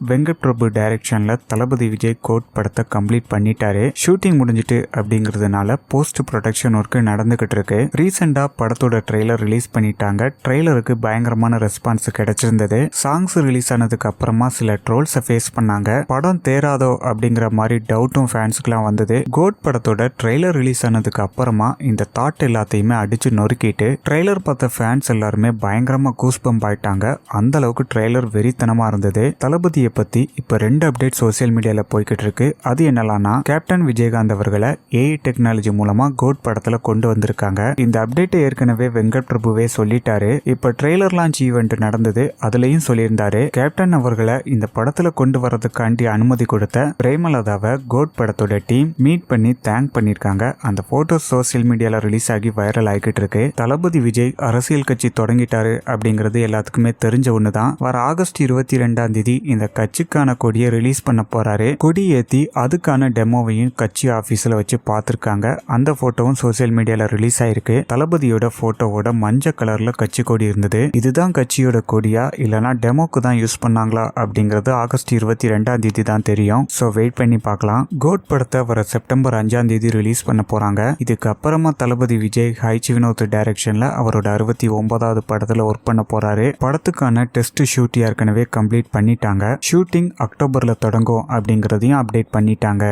வெங்கட் பிரபு டைரக்ஷன்ல தளபதி விஜய் கோட் படத்தை கம்ப்ளீட் பண்ணிட்டாரு. ஷூட்டிங் முடிஞ்சிட்டு அப்படிங்கிறதுனால போஸ்ட் ப்ரொடக்ஷன் ஒர்க் நடந்துகிட்டு இருக்கு. ரீசெண்டா படத்தோட ட்ரெய்லர் ரிலீஸ் பண்ணிட்டாங்க. ட்ரெய்லருக்கு பயங்கரமான ரெஸ்பான்ஸ் கிடைச்சிருந்தது. சாங்ஸ் ரிலீஸ் ஆனதுக்கு அப்புறமா சில ட்ரோல்ஸை ஃபேஸ் பண்ணாங்க. படம் தேராதோ அப்படிங்கிற மாதிரி டவுட்டும் ஃபேன்ஸுக்குலாம் வந்தது. கோட் படத்தோட ட்ரெய்லர் ரிலீஸ் ஆனதுக்கு அப்புறமா இந்த தாட் எல்லாத்தையுமே அடிச்சு நொறுக்கிட்டு ட்ரெய்லர் பார்த்த ஃபேன்ஸ் எல்லாருமே பயங்கரமா கூஸ்பம்ப் ஆயிட்டாங்க. அந்த அளவுக்கு ட்ரெய்லர் வெறித்தனமா இருந்தது. தளபதி பத்தி இப்ப 2 அப்டேட் சோசியல் மீடியால போய்கிட்டு இருக்கு. அது என்னலாம்னா, கேப்டன் விஜயகாந்த் அவர்களை ஏஐ டெக்னாலஜி மூலமா கோட் படத்துல கொண்டு வந்திருக்காங்க. இந்த அப்டேட்டை ஏற்கனவே வெங்கட் பிரபுவே சொல்லிட்டாரு. இப்ப ட்ரெய்லர் லான்ச் ஈவெண்ட் நடந்தது, அதுலயும் சொல்லியிருந்தாரு. கேப்டன் அவர்களை இந்த படத்துல கொண்டு வரதுக்காண்டி அனுமதி கொடுத்த பிரேமலதாவை கோட் படத்தோட டீம் மீட் பண்ணி தேங்க் பண்ணிருக்காங்க. அந்த போட்டோஸ் சோசியல் மீடியால ரிலீஸ் ஆகி வைரல் ஆகிட்டு இருக்கு. தளபதி விஜய் அரசியல் கட்சி தொடங்கிட்டாரு அப்படிங்கிறது எல்லாத்துக்குமே தெரிஞ்ச ஒண்ணுதான். வர ஆகஸ்ட் 22 இந்த கட்சிக்கான கொடியை ரிலீஸ் பண்ண போறாரு. கொடி ஏத்தி அதுக்கான டெமோவையும் கட்சி ஆபீஸ்ல வச்சு பார்த்திருக்காங்க. அந்த போட்டோவும் சோசியல் மீடியால ரிலீஸ் ஆயிருக்கு. தளபதியோட போட்டோவோட மஞ்சள் கலர்ல கட்சி கொடி இருந்தது. இதுதான் கட்சியோட கொடியா இல்லனா டெமோக்கு தான் யூஸ் பண்ணாங்களா அப்படிங்கிறது ஆகஸ்ட் 22 தான் தெரியும். சோ வெயிட் பண்ணி பார்க்கலாம். கோட் படத்தை வர செப்டம்பர் 5 ரிலீஸ் பண்ண போறாங்க. இதுக்கு அப்புறமா தளபதி விஜய் ஹைச் வினோத் டைரக்ஷன்ல அவரோட 69வது படத்துல ஒர்க் பண்ண போறாரு. படத்துக்கான டெஸ்ட் ஷூட் ஏற்கனவே கம்ப்ளீட் பண்ணிட்டாங்க. ஷூட்டிங் அக்டோபர்ல தொடங்கும் அப்படிங்கறதையும் அப்டேட் பண்ணிட்டாங்க.